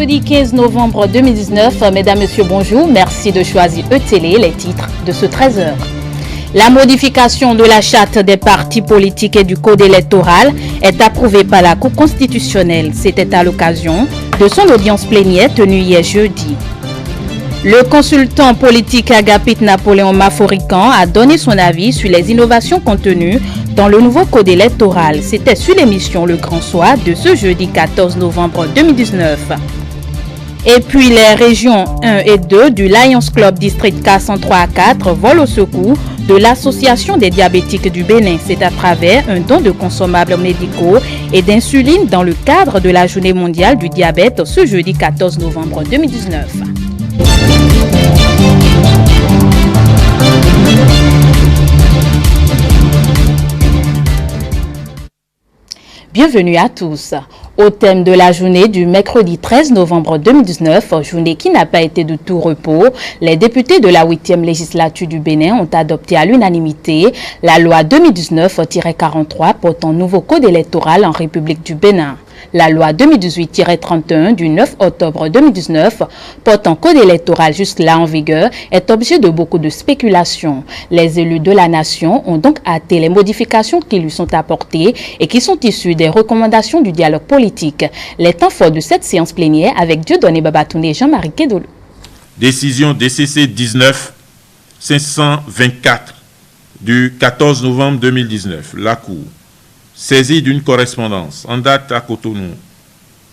Mercredi 15 novembre 2019, mesdames, messieurs, bonjour. Merci de choisir E-Télé, les titres de ce 13h. La modification de la charte des partis politiques et du code électoral est approuvée par la Cour constitutionnelle. C'était à l'occasion de son audience plénière tenue hier jeudi. Le consultant politique Agapit Napoléon Maforican a donné son avis sur les innovations contenues dans le nouveau code électoral. C'était sur l'émission Le Grand Soir de ce jeudi 14 novembre 2019. Et puis les régions 1 et 2 du Lions Club District K103 à 4 volent au secours de l'Association des diabétiques du Bénin. C'est à travers un don de consommables médicaux et d'insuline dans le cadre de la Journée mondiale du diabète ce jeudi 14 novembre 2019. Bienvenue à tous. Au thème de la journée du mercredi 13 novembre 2019, journée qui n'a pas été de tout repos, les députés de la 8e législature du Bénin ont adopté à l'unanimité la loi 2019-43 portant nouveau code électoral en République du Bénin. La loi 2018-31 du 9 octobre 2019 portant code électoral jusque-là en vigueur est objet de beaucoup de spéculations. Les élus de la nation ont donc hâté les modifications qui lui sont apportées et qui sont issues des recommandations du dialogue politique. Les temps forts de cette séance plénière avec Dieudonné Babatoune et Jean-Marie Kédolo. Décision DCC 19-524 du 14 novembre 2019. La Cour, saisie d'une correspondance en date à Cotonou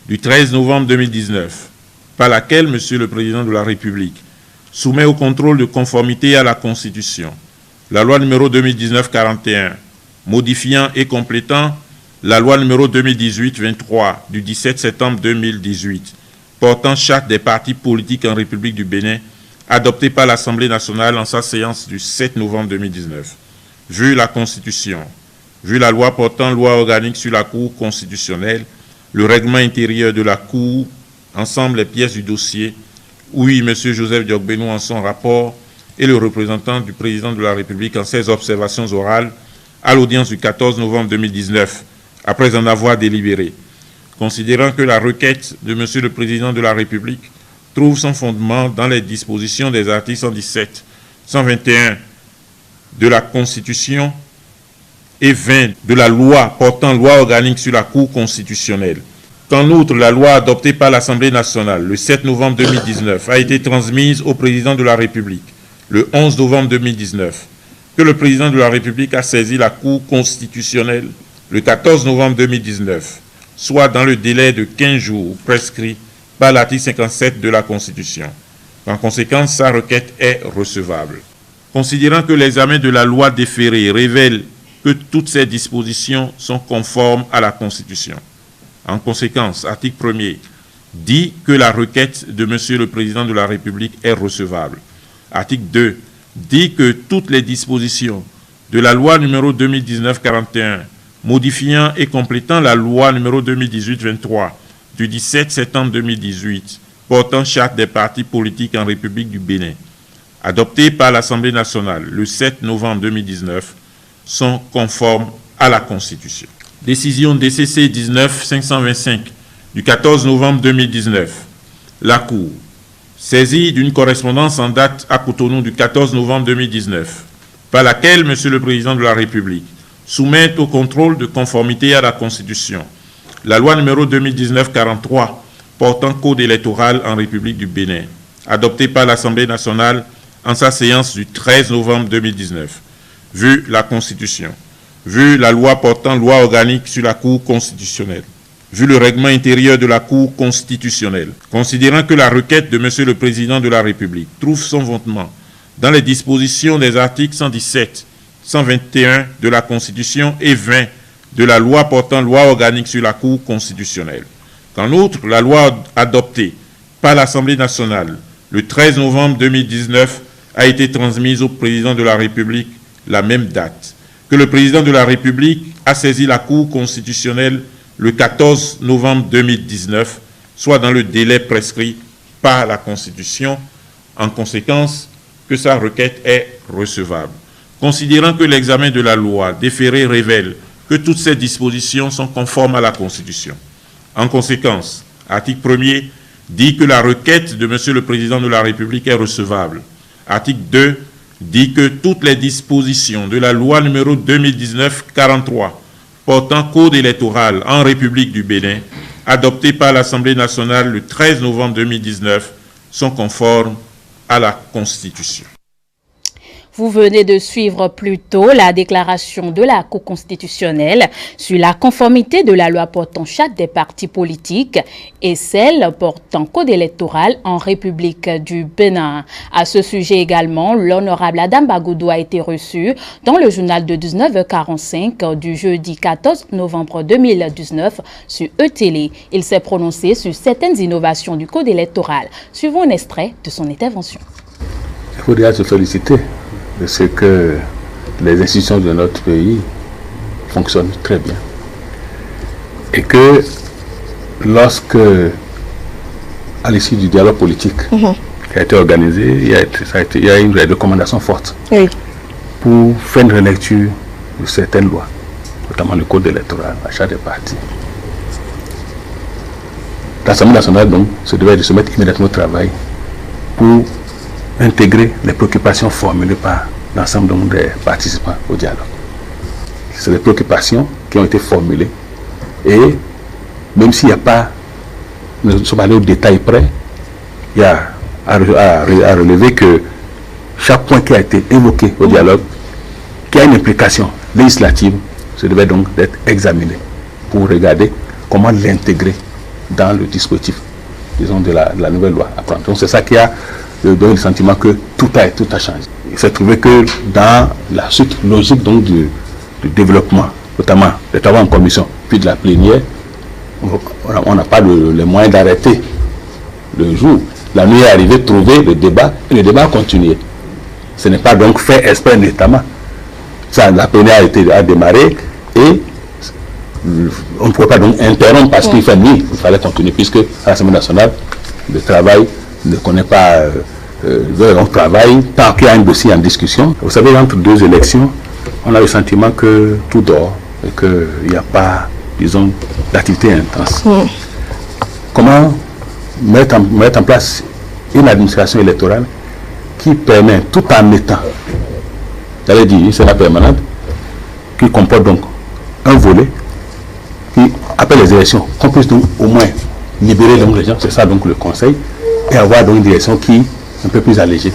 du 13 novembre 2019, par laquelle M. le Président de la République soumet au contrôle de conformité à la Constitution la loi numéro 2019-41, modifiant et complétant la loi numéro 2018-23 du 17 septembre 2018, portant charte des partis politiques en République du Bénin, adoptée par l'Assemblée nationale en sa séance du 7 novembre 2019. Vu la Constitution, vu la loi portant loi organique sur la Cour constitutionnelle, le règlement intérieur de la Cour, ensemble les pièces du dossier, oui, M. Joseph Diogbenou en son rapport et le représentant du Président de la République en ses observations orales à l'audience du 14 novembre 2019, après en avoir délibéré, considérant que la requête de M. le Président de la République trouve son fondement dans les dispositions des articles 117, 121 de la Constitution et 20 de la loi portant loi organique sur la Cour constitutionnelle. Qu'en outre, la loi adoptée par l'Assemblée nationale le 7 novembre 2019 a été transmise au Président de la République le 11 novembre 2019, que le Président de la République a saisi la Cour constitutionnelle le 14 novembre 2019, soit dans le délai de 15 jours prescrit par l'article 57 de la Constitution. En conséquence, sa requête est recevable. Considérant que l'examen de la loi déférée révèle que toutes ces dispositions sont conformes à la Constitution. En conséquence, article 1er dit que la requête de M. le Président de la République est recevable. Article 2 dit que toutes les dispositions de la loi numéro 2019-41 modifiant et complétant la loi numéro 2018-23 du 17 septembre 2018 portant charte des partis politiques en République du Bénin, adoptée par l'Assemblée nationale le 7 novembre 2019, sont conformes à la Constitution. Décision DCC 19-525 du 14 novembre 2019. La Cour, saisie d'une correspondance en date à Cotonou du 14 novembre 2019, par laquelle M. le Président de la République soumet au contrôle de conformité à la Constitution la loi numéro 2019-43 portant code électoral en République du Bénin, adoptée par l'Assemblée nationale en sa séance du 13 novembre 2019. Vu la Constitution, vu la loi portant loi organique sur la Cour constitutionnelle, vu le règlement intérieur de la Cour constitutionnelle, considérant que la requête de M. le Président de la République trouve son fondement dans les dispositions des articles 117, 121 de la Constitution et 20 de la loi portant loi organique sur la Cour constitutionnelle. Qu'en outre, la loi adoptée par l'Assemblée nationale le 13 novembre 2019 a été transmise au Président de la République la même date, que le Président de la République a saisi la Cour constitutionnelle le 14 novembre 2019, soit dans le délai prescrit par la Constitution, en conséquence que sa requête est recevable. Considérant que l'examen de la loi déférée révèle que toutes ces dispositions sont conformes à la Constitution. En conséquence, article 1er, dit que la requête de M. le Président de la République est recevable. Article 2 dit que toutes les dispositions de la loi numéro 2019-43 portant code électoral en République du Bénin, adoptée par l'Assemblée nationale le 13 novembre 2019, sont conformes à la Constitution. Vous venez de suivre plus tôt la déclaration de la Cour constitutionnelle sur la conformité de la loi portant charte des partis politiques et celle portant code électoral en République du Bénin. À ce sujet également, l'honorable Adam Bagoudou a été reçu dans le journal de 19h45 du jeudi 14 novembre 2019 sur E-Télé. Il s'est prononcé sur certaines innovations du code électoral. Suivons un extrait de son intervention. Il faut déjà se féliciter de ce que les institutions de notre pays fonctionnent très bien. Et que lorsque, à l'issue du dialogue politique qui a été organisé, il y a eu des recommandations fortes pour faire une relecture de certaines lois, notamment le code électoral, la charte des partis. L'Assemblée nationale donc se devait de se mettre immédiatement au travail pour intégrer les préoccupations formulées par l'ensemble des participants au dialogue. C'est des préoccupations qui ont été formulées et même s'il n'y a pas, nous sommes allés au détail près, il y a à relever que chaque point qui a été évoqué au dialogue, qui a une implication législative, se devait donc d'être examiné pour regarder comment l'intégrer dans le dispositif, disons, de la nouvelle loi à prendre. Donc c'est ça qui a donné le sentiment que tout a changé. Il s'est trouvé que dans la suite logique donc du développement, notamment des travaux en commission, puis de la plénière, on n'a pas les moyens d'arrêter le jour. La nuit est arrivée, trouver le débat, et le débat a continué. Ce n'est pas donc fait exprès notamment. La plénière a démarré et on ne pouvait pas donc interrompre parce qu'il fait nuit. Il fallait continuer puisque à l'Assemblée nationale, le travail ne connaît pas on travaille tant qu'il y a un dossier en discussion. Vous savez, entre deux élections, on a le sentiment que tout dort et qu'il n'y a pas, disons, d'activité intense. Comment mettre en place une administration électorale qui permet, tout en mettant, j'allais dire, une sénat permanente, qui comporte donc un volet qui, après les élections, qu'on puisse donc au moins libérer donc les gens, c'est ça donc le conseil, et avoir donc une direction qui est un peu plus allégée,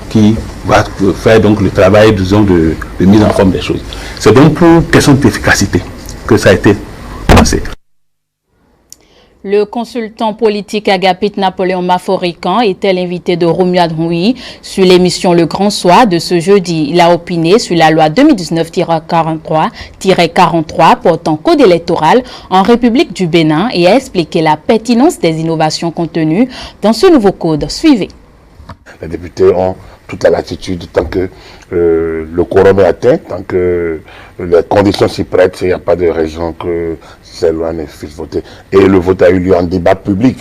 qui va faire donc le travail, disons, de mise en forme des choses. C'est donc pour question d'efficacité que ça a été pensé. Le consultant politique Agapit Napoléon Maforican était l'invité de Romuald Rouy sur l'émission Le Grand Soir de ce jeudi. Il a opiné sur la loi 2019-43 portant code électoral en République du Bénin et a expliqué la pertinence des innovations contenues dans ce nouveau code. Suivez. Les députés ont toute la latitude tant que le quorum est atteint, tant que les conditions s'y prêtent, il n'y a pas de raison que ces lois ne puissent voter. Et le vote a eu lieu en débat public,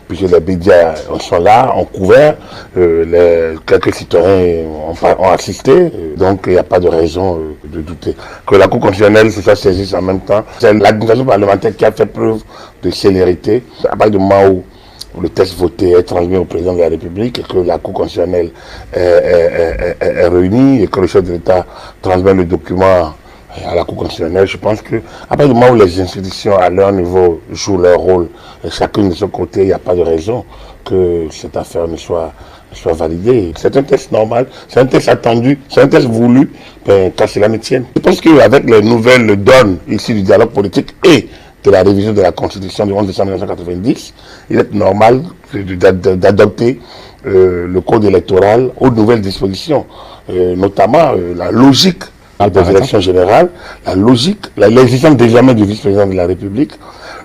puisque les médias sont là, ont couvert, quelques citoyens ont assisté, donc il n'y a pas de raison de douter. Que la Cour constitutionnelle se soit saisie en même temps, c'est l'administration parlementaire qui a fait preuve de célérité. À partir du moment où le texte voté est transmis au président de la République et que la Cour constitutionnelle est réunie et que le chef de l'État transmet le document à la Cour constitutionnelle, je pense que à partir du moment où les institutions à leur niveau jouent leur rôle, et chacune de son côté, il n'y a pas de raison que cette affaire ne soit validée. C'est un texte normal, c'est un texte attendu, c'est un texte voulu, quand cela ne tienne. Je pense qu'avec les nouvelles donnes ici du dialogue politique et de la révision de la Constitution du 11 décembre 1990, il est normal d'adopter le code électoral aux nouvelles dispositions, notamment la logique des élections générales, la logique, l'existence d'examen du vice-président de la République,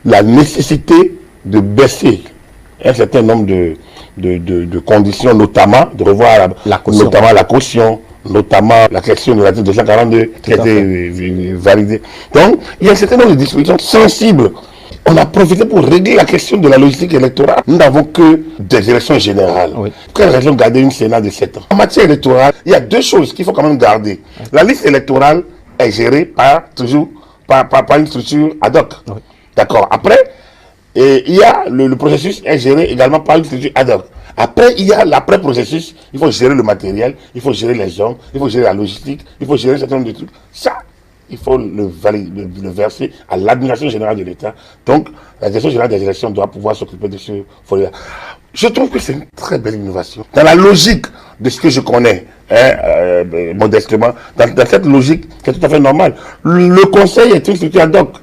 la nécessité de baisser un certain nombre de conditions, notamment de revoir notamment la caution, notamment la question de l'article 242 qui a été validée. Donc, il y a un certain nombre de dispositions sensibles. On a profité pour régler la question de la logistique électorale. Nous n'avons que des élections générales. Oui. Quelle raison de garder une Sénat de 7 ans? En matière électorale, il y a deux choses qu'il faut quand même garder. La liste électorale est gérée par une structure ad hoc. Oui. D'accord. Après, Et il y a le processus est géré également par une structure ad hoc. Après, il y a l'après-processus, il faut gérer le matériel, il faut gérer les gens, il faut gérer la logistique, il faut gérer un certain nombre de trucs. Ça, il faut le verser à l'administration générale de l'État. Donc, la direction générale des élections doit pouvoir s'occuper de ce volet-là. Je trouve que c'est une très belle innovation. Dans la logique de ce que je connais, modestement, dans cette logique, c'est tout à fait normal. Le conseil est une structure ad hoc.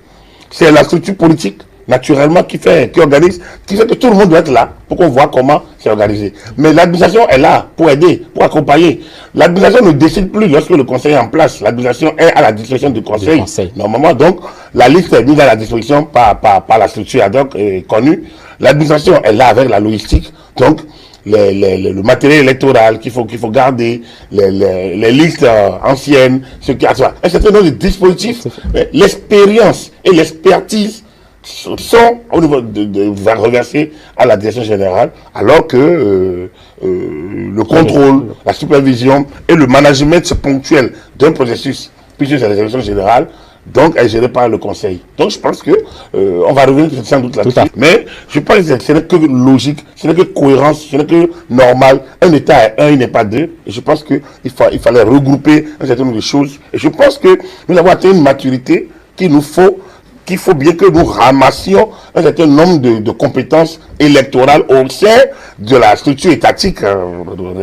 C'est la structure politique, naturellement, qui organise, qui fait que tout le monde doit être là pour qu'on voit comment c'est organisé. Mais l'administration est là pour aider, pour accompagner. L'administration ne décide plus lorsque le conseil est en place. L'administration est à la disposition du conseil. Normalement, donc, la liste est mise à la disposition par la structure ad hoc connue. L'administration est là avec la logistique. Donc, le matériel électoral qu'il faut garder, les listes anciennes, ce qui a un certain nombre de dispositifs, l'expérience et l'expertise sont au niveau reversés à la direction générale, alors que le contrôle, la supervision et le management ponctuel d'un processus, puisque c'est la direction générale, donc est géré par le conseil. Donc je pense que on va revenir sans doute là-dessus. Mais je pense que ce n'est que logique, ce n'est que cohérence, ce n'est que normal. Un État est un, il n'est pas deux. Et je pense qu'il fallait regrouper un certain nombre de choses. Et je pense que nous avons atteint une maturité qu'il faut bien que nous ramassions un certain nombre de compétences électorales au sein de la structure étatique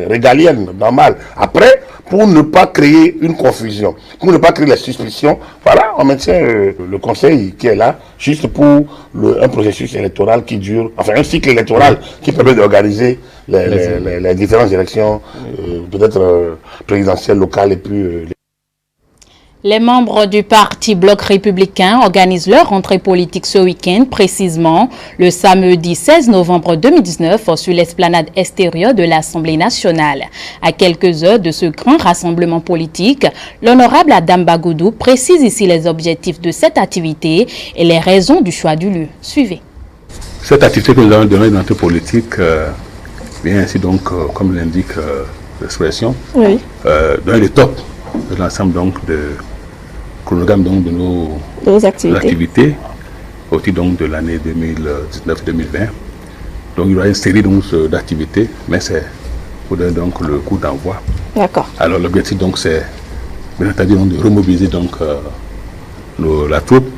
régalienne, normale. Après, pour ne pas créer une confusion, pour ne pas créer la suspicion, voilà, on maintient le conseil qui est là, juste pour un processus électoral qui dure, enfin un cycle électoral qui permet d'organiser les différentes élections, peut-être présidentielles, locales et puis... Les membres du parti Bloc républicain organisent leur rentrée politique ce week-end, précisément le samedi 16 novembre 2019 sur l'esplanade extérieure de l'Assemblée nationale. À quelques heures de ce grand rassemblement politique, l'honorable Adam Bagoudou précise ici les objectifs de cette activité et les raisons du choix du lieu. Suivez. Cette activité que nous avons donnée dans notre politique vient ainsi donc, comme l'indique l'expression, donner le top de l'ensemble donc de chronogramme donc de nos activités au titre donc de l'année 2019-2020. Donc il y aura une série d'activités, mais c'est pour donner donc le coup d'envoi. D'accord. Alors l'objectif donc c'est bien entendu donc, de remobiliser donc la troupe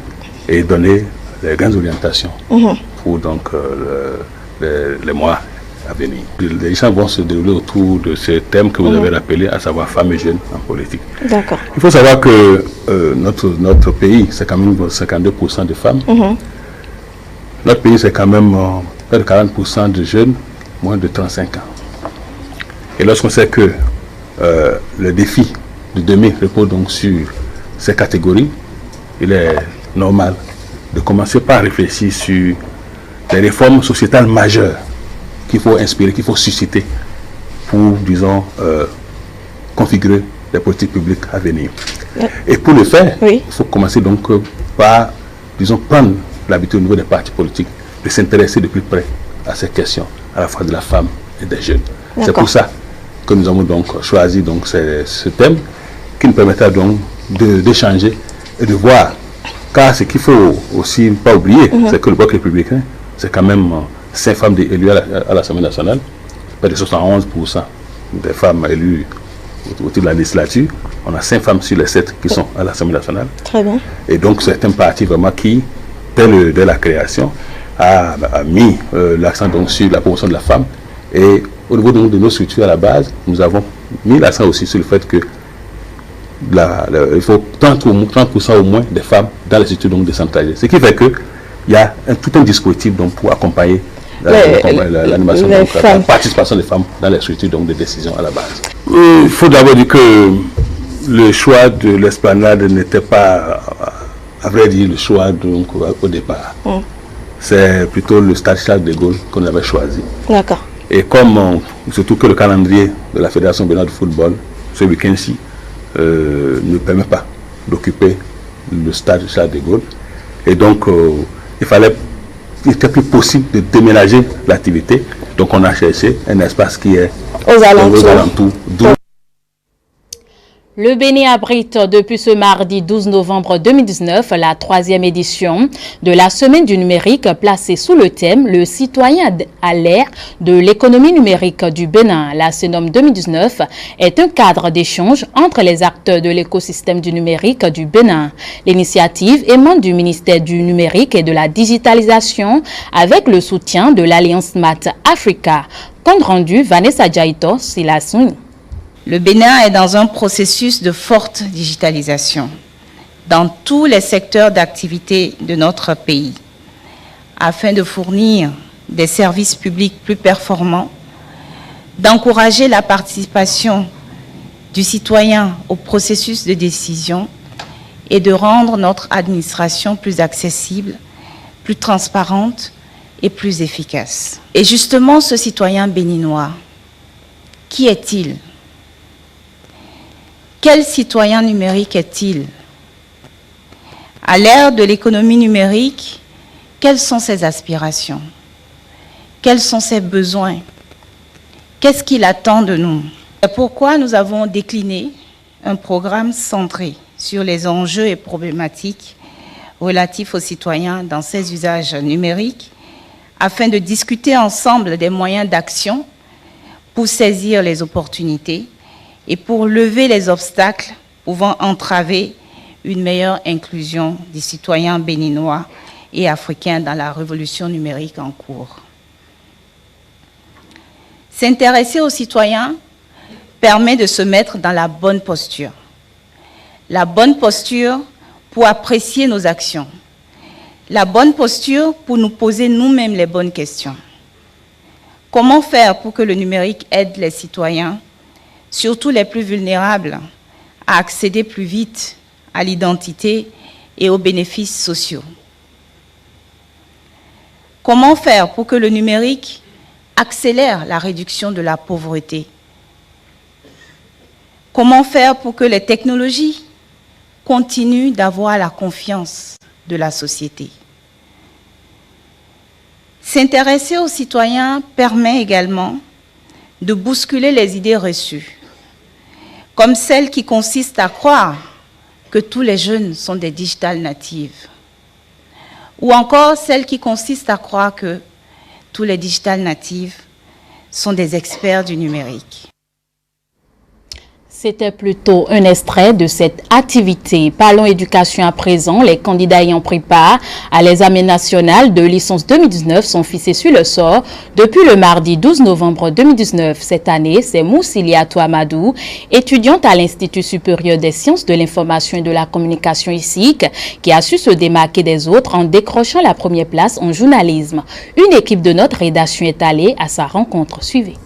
et donner les grandes orientations pour donc les mois à venir. Les gens vont se dérouler autour de ce thème que vous avez rappelé, à savoir femmes et jeunes en politique. D'accord. Il faut savoir que notre pays, c'est quand même 52% de femmes. Notre pays, c'est quand même près de 40% de jeunes, moins de 35 ans. Et lorsqu'on sait que le défi de demain repose donc sur ces catégories, il est normal de commencer par réfléchir sur les réformes sociétales majeures qu'il faut inspirer, qu'il faut susciter pour, disons, configurer les politiques publiques à venir. Et pour le faire, il faut commencer donc par, disons, prendre l'habitude au niveau des partis politiques de s'intéresser de plus près à ces questions, à la fois de la femme et des jeunes. C'est pour ça que nous avons donc choisi donc ce thème qui nous permettra donc d'échanger et de voir. Car ce qu'il faut aussi pas oublier, c'est que le Bloc républicain, c'est quand même 5 femmes élues à l'Assemblée nationale, près de 71% des femmes élues au titre de la législature. On a 5 femmes sur les 7 qui sont à l'Assemblée nationale. Très bien. Et donc c'est un parti vraiment qui, dès la création, a mis l'accent donc sur la promotion de la femme. Et au niveau de nos structures à la base, nous avons mis l'accent aussi sur le fait que il faut 30% au moins des femmes dans les structures donc décentralisées. Ce qui fait qu'il y a tout un dispositif donc, pour accompagner l'animation, la participation des femmes dans les structures donc, de décision à la base. Il faut d'abord dire que le choix de l'esplanade n'était pas, à vrai dire, le choix donc, au départ. C'est plutôt le stade Charles de Gaulle qu'on avait choisi. D'accord. Et comme, surtout que le calendrier de la Fédération béninoise de football, ce week-end-ci, ne permet pas d'occuper le stade Charles de Gaulle. Et donc, il était plus possible de déménager l'activité. Donc, on a cherché un espace qui est aux alentours. Le Bénin abrite depuis ce mardi 12 novembre 2019 la 3e édition de la Semaine du numérique placée sous le thème « Le citoyen à l'ère de l'économie numérique du Bénin ». La CENOM 2019 est un cadre d'échange entre les acteurs de l'écosystème du numérique du Bénin. L'initiative émane du ministère du numérique et de la digitalisation avec le soutien de l'Alliance Smart Africa. Compte rendu, Vanessa Jaito, Silassouni. Le Bénin est dans un processus de forte digitalisation dans tous les secteurs d'activité de notre pays afin de fournir des services publics plus performants, d'encourager la participation du citoyen au processus de décision et de rendre notre administration plus accessible, plus transparente et plus efficace. Et justement, ce citoyen béninois, qui est-il ? Quel citoyen numérique est-il? À l'ère de l'économie numérique, quelles sont ses aspirations? Quels sont ses besoins? Qu'est-ce qu'il attend de nous? C'est pourquoi nous avons décliné un programme centré sur les enjeux et problématiques relatifs aux citoyens dans ces usages numériques, afin de discuter ensemble des moyens d'action pour saisir les opportunités et pour lever les obstacles pouvant entraver une meilleure inclusion des citoyens béninois et africains dans la révolution numérique en cours. S'intéresser aux citoyens permet de se mettre dans la bonne posture. La bonne posture pour apprécier nos actions. La bonne posture pour nous poser nous-mêmes les bonnes questions. Comment faire pour que le numérique aide les citoyens, surtout les plus vulnérables, à accéder plus vite à l'identité et aux bénéfices sociaux? Comment faire pour que le numérique accélère la réduction de la pauvreté? Comment faire pour que les technologies continuent d'avoir la confiance de la société? S'intéresser aux citoyens permet également de bousculer les idées reçues, comme celle qui consiste à croire que tous les jeunes sont des digital natives, ou encore celle qui consiste à croire que tous les digital natives sont des experts du numérique. C'était plutôt un extrait de cette activité. Parlons éducation à présent. Les candidats ayant pris part à l'examen national de licence 2019 sont fixés sur le sort depuis le mardi 12 novembre 2019. Cette année, c'est Moussiliatou Amadou, étudiante à l'Institut supérieur des sciences de l'information et de la communication ISIC, qui a su se démarquer des autres en décrochant la première place en journalisme. Une équipe de notre rédaction est allée à sa rencontre. Suivez.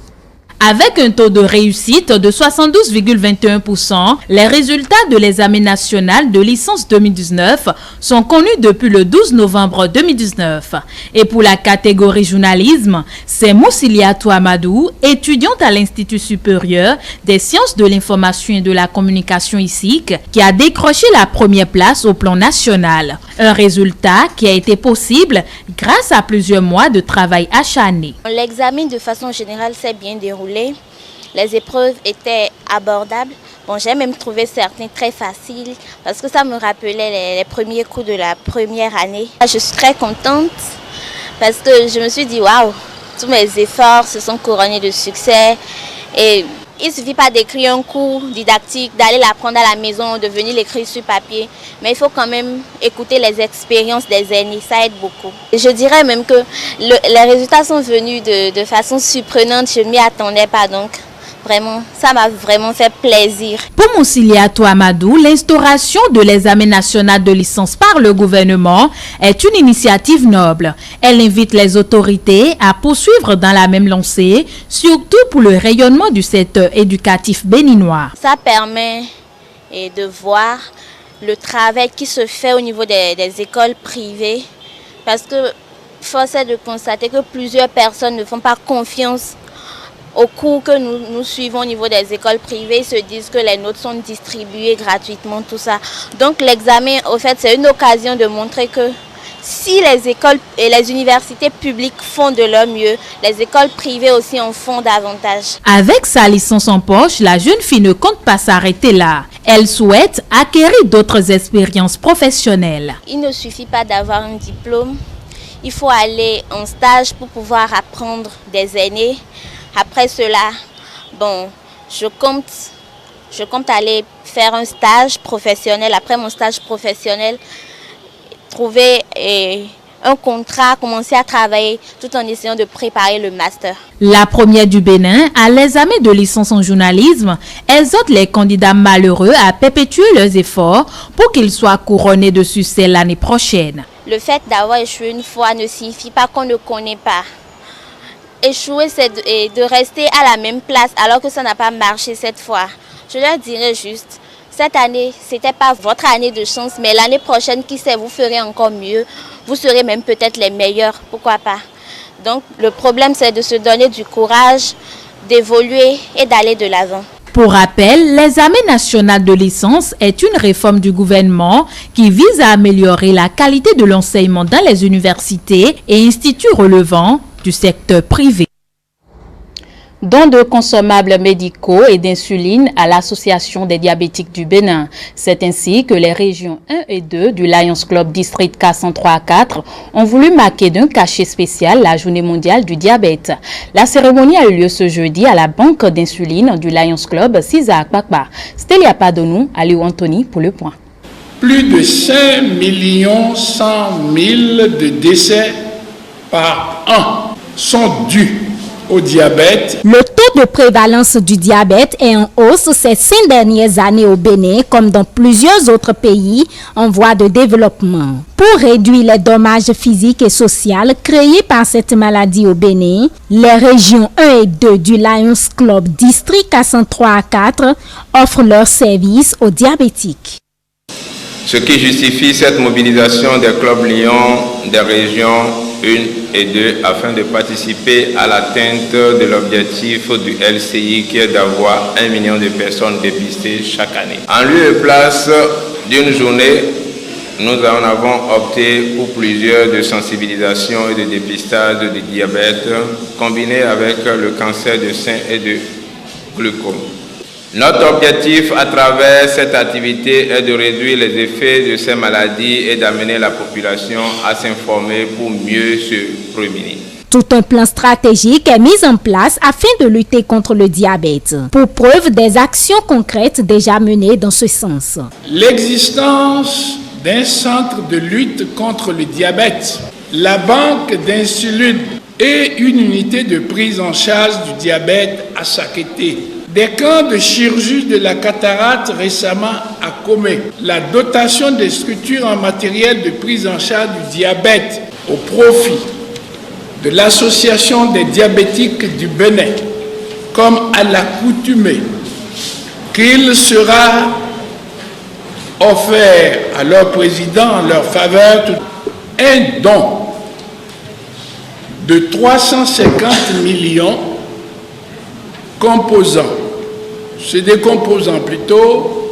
Avec un taux de réussite de 72,21%, les résultats de l'examen national de licence 2019 sont connus depuis le 12 novembre 2019. Et pour la catégorie journalisme, c'est Moussiliatou Amadou, étudiante à l'Institut supérieur des sciences de l'information et de la communication ISIC, qui a décroché la première place au plan national. Un résultat qui a été possible grâce à plusieurs mois de travail acharné. L'examen de façon générale s'est bien déroulé. Les épreuves étaient abordables. Bon, j'ai même trouvé certains très faciles parce que ça me rappelait les premiers cours de la première année. Je suis très contente parce que je me suis dit waouh, tous mes efforts se sont couronnés de succès. Et il ne suffit pas d'écrire un cours didactique, d'aller l'apprendre à la maison, de venir l'écrire sur papier. Mais il faut quand même écouter les expériences des aînés, ça aide beaucoup. Et je dirais même que les résultats sont venus de façon surprenante, je ne m'y attendais pas donc. Vraiment, ça m'a vraiment fait plaisir. Pour Moussiliatou Amadou, l'instauration de l'examen national de licence par le gouvernement est une initiative noble. Elle invite les autorités à poursuivre dans la même lancée, surtout pour le rayonnement du secteur éducatif béninois. Ça permet de voir le travail qui se fait au niveau des écoles privées, parce que force est de constater que plusieurs personnes ne font pas confiance au cours que nous suivons au niveau des écoles privées. Ils se disent que les notes sont distribuées gratuitement, tout ça. Donc l'examen, au fait, c'est une occasion de montrer que si les écoles et les universités publiques font de leur mieux, les écoles privées aussi en font davantage. Avec sa licence en poche, la jeune fille ne compte pas s'arrêter là. Elle souhaite acquérir d'autres expériences professionnelles. Il ne suffit pas d'avoir un diplôme. Il faut aller en stage pour pouvoir apprendre des années. Après cela, bon, je compte aller faire un stage professionnel. Après mon stage professionnel, trouver un contrat, commencer à travailler tout en essayant de préparer le master. La première du Bénin, à l'examen de licence en journalisme, exhorte les candidats malheureux à perpétuer leurs efforts pour qu'ils soient couronnés de succès l'année prochaine. Le fait d'avoir échoué une fois ne signifie pas qu'on ne connaît pas. Échouer, c'est de rester à la même place alors que ça n'a pas marché cette fois. Je leur dirais juste, cette année, ce n'était pas votre année de chance, mais l'année prochaine, qui sait, vous ferez encore mieux. Vous serez même peut-être les meilleurs, pourquoi pas. Donc, le problème, c'est de se donner du courage, d'évoluer et d'aller de l'avant. Pour rappel, l'examen national de licence est une réforme du gouvernement qui vise à améliorer la qualité de l'enseignement dans les universités et instituts relevant du secteur privé. Don de consommables médicaux et d'insuline à l'Association des diabétiques du Bénin. C'est ainsi que les régions 1 et 2 du Lions Club District K103-4 ont voulu marquer d'un cachet spécial la journée mondiale du diabète. La cérémonie a eu lieu ce jeudi à la banque d'insuline du Lions Club César Kpakpa. Stélia Padonou, Aliou Anthony pour le point. Plus de 5 100 000 de décès par an sont dus au diabète. Le taux de prévalence du diabète est en hausse ces 5 dernières années au Bénin, comme dans plusieurs autres pays en voie de développement. Pour réduire les dommages physiques et sociaux créés par cette maladie au Bénin, les régions 1 et 2 du Lions Club District K103-4 offrent leurs services aux diabétiques. Ce qui justifie cette mobilisation des clubs Lyon des régions 1 et 2 afin de participer à l'atteinte de l'objectif du LCI qui est d'avoir 1 million de personnes dépistées chaque année. En lieu et place d'une journée, nous en avons opté pour plusieurs de sensibilisation et de dépistage de diabète combinés avec le cancer du sein et de glaucome. Notre objectif à travers cette activité est de réduire les effets de ces maladies et d'amener la population à s'informer pour mieux se prémunir. Tout un plan stratégique est mis en place afin de lutter contre le diabète. Pour preuve des actions concrètes déjà menées dans ce sens. L'existence d'un centre de lutte contre le diabète, la banque d'insuline et une unité de prise en charge du diabète à Sakété. Des camps de chirurgie de la cataracte récemment à Comé. La dotation des structures en matériel de prise en charge du diabète au profit de l'Association des diabétiques du Bénin, comme à l'accoutumée, qu'il sera offert à leur président en leur faveur un don de 350 millions composants. C'est des composants plutôt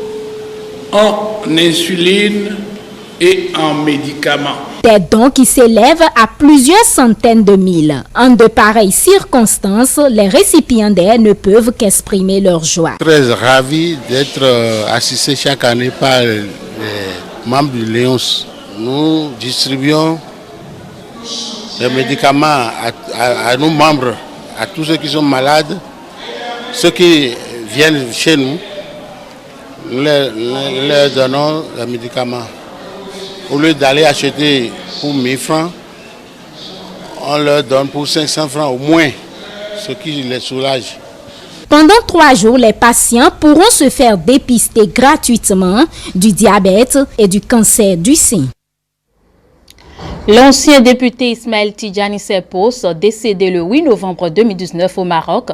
en insuline et en médicaments. Des dons qui s'élèvent à plusieurs centaines de mille. En de pareilles circonstances, les récipiendaires ne peuvent qu'exprimer leur joie. Très ravi d'être assisté chaque année par les membres du Lions. Nous distribuons des médicaments à nos membres, à tous ceux qui sont malades, ceux qui viennent chez nous, nous leur donnons les médicaments. Au lieu d'aller acheter pour 1000 francs, on leur donne pour 500 francs au moins, ce qui les soulage. Pendant 3 jours, les patients pourront se faire dépister gratuitement du diabète et du cancer du sein. L'ancien député Ismaël Tidjani Sepos, décédé le 8 novembre 2019 au Maroc,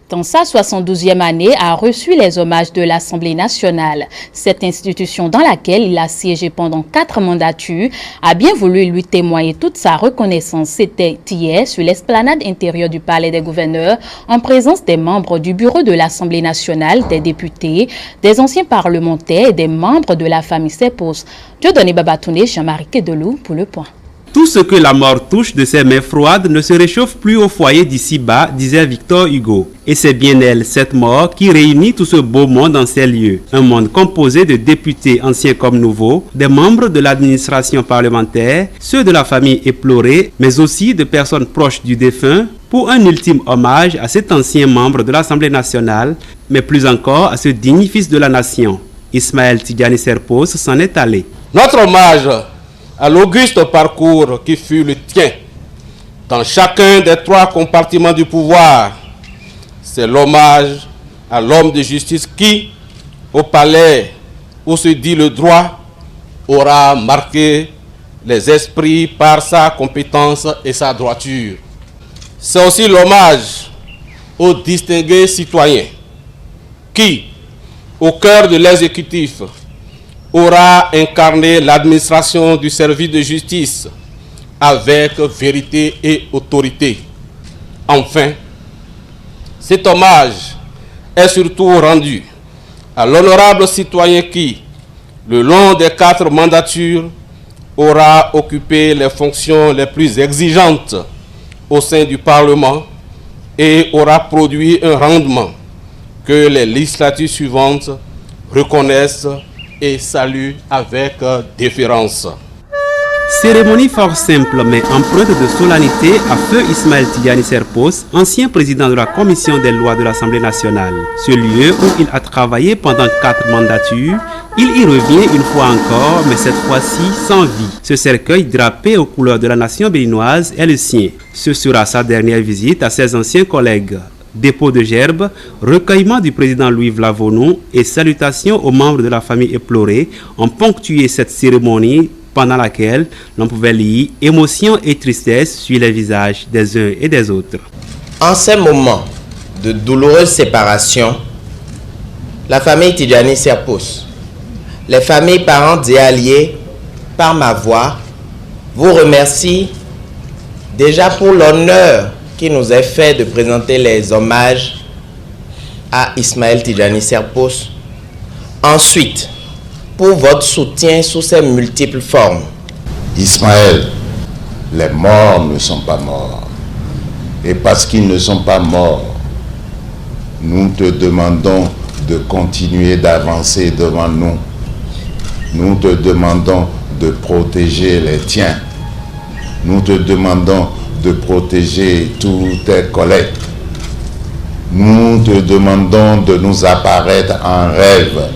dans sa 72e année, a reçu les hommages de l'Assemblée nationale. Cette institution dans laquelle il a siégé pendant 4 mandatures a bien voulu lui témoigner toute sa reconnaissance. C'était hier sur l'esplanade intérieure du Palais des gouverneurs en présence des membres du bureau de l'Assemblée nationale, des députés, des anciens parlementaires et des membres de la famille Sepos. Dieudonné Babatoune, Jean-Marie Kedelou pour le point. Tout ce que la mort touche de ses mains froides ne se réchauffe plus au foyer d'ici-bas, disait Victor Hugo. Et c'est bien elle, cette mort, qui réunit tout ce beau monde en ces lieux. Un monde composé de députés anciens comme nouveaux, des membres de l'administration parlementaire, ceux de la famille éplorée, mais aussi de personnes proches du défunt, pour un ultime hommage à cet ancien membre de l'Assemblée nationale, mais plus encore à ce digne fils de la nation. Ismaël Tidjani Serpos s'en est allé. Notre hommage à l'auguste parcours qui fut le tien dans chacun des 3 compartiments du pouvoir, c'est l'hommage à l'homme de justice qui, au palais où se dit le droit, aura marqué les esprits par sa compétence et sa droiture. C'est aussi l'hommage aux distingués citoyens qui, au cœur de l'exécutif, aura incarné l'administration du service de justice avec vérité et autorité. Enfin, cet hommage est surtout rendu à l'honorable citoyen qui, le long des 4 mandatures, aura occupé les fonctions les plus exigeantes au sein du Parlement et aura produit un rendement que les législatures suivantes reconnaissent et saluent avec déférence. Cérémonie fort simple mais empreinte de solennité à feu Ismaël Tidjani Serpos, ancien président de la commission des lois de l'Assemblée nationale. Ce lieu où il a travaillé pendant 4 mandatures, il y revient une fois encore, mais cette fois-ci sans vie. Ce cercueil drapé aux couleurs de la nation béninoise est le sien. Ce sera sa dernière visite à ses anciens collègues. Dépôt de gerbes, recueillement du président Louis Vlavonou et salutations aux membres de la famille éplorée ont ponctué cette cérémonie pendant laquelle l'on pouvait lire émotion et tristesse sur les visages des uns et des autres. En ces moments de douloureuse séparation, la famille Tidjani Serpos, les familles, parents et alliés, par ma voix, vous remercie déjà pour l'honneur qui nous est fait de présenter les hommages à Ismaël Tidjani Serpos. Ensuite, pour votre soutien sous ses multiples formes. Ismaël, les morts ne sont pas morts. Et parce qu'ils ne sont pas morts, nous te demandons de continuer d'avancer devant nous. Nous te demandons de protéger les tiens. Nous te demandons de protéger tous tes collègues. Nous te demandons de nous apparaître en rêve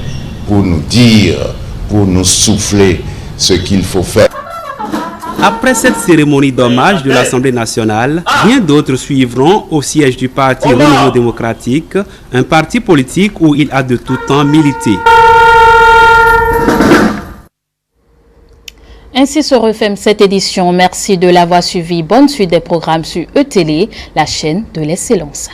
pour nous dire, pour nous souffler ce qu'il faut faire. Après cette cérémonie d'hommage de l'Assemblée nationale, bien d'autres suivront au siège du parti Renouveau démocratique, un parti politique où il a de tout temps milité. Ainsi se referme cette édition. Merci de l'avoir suivi. Bonne suite des programmes sur ETélé, la chaîne de l'excellence.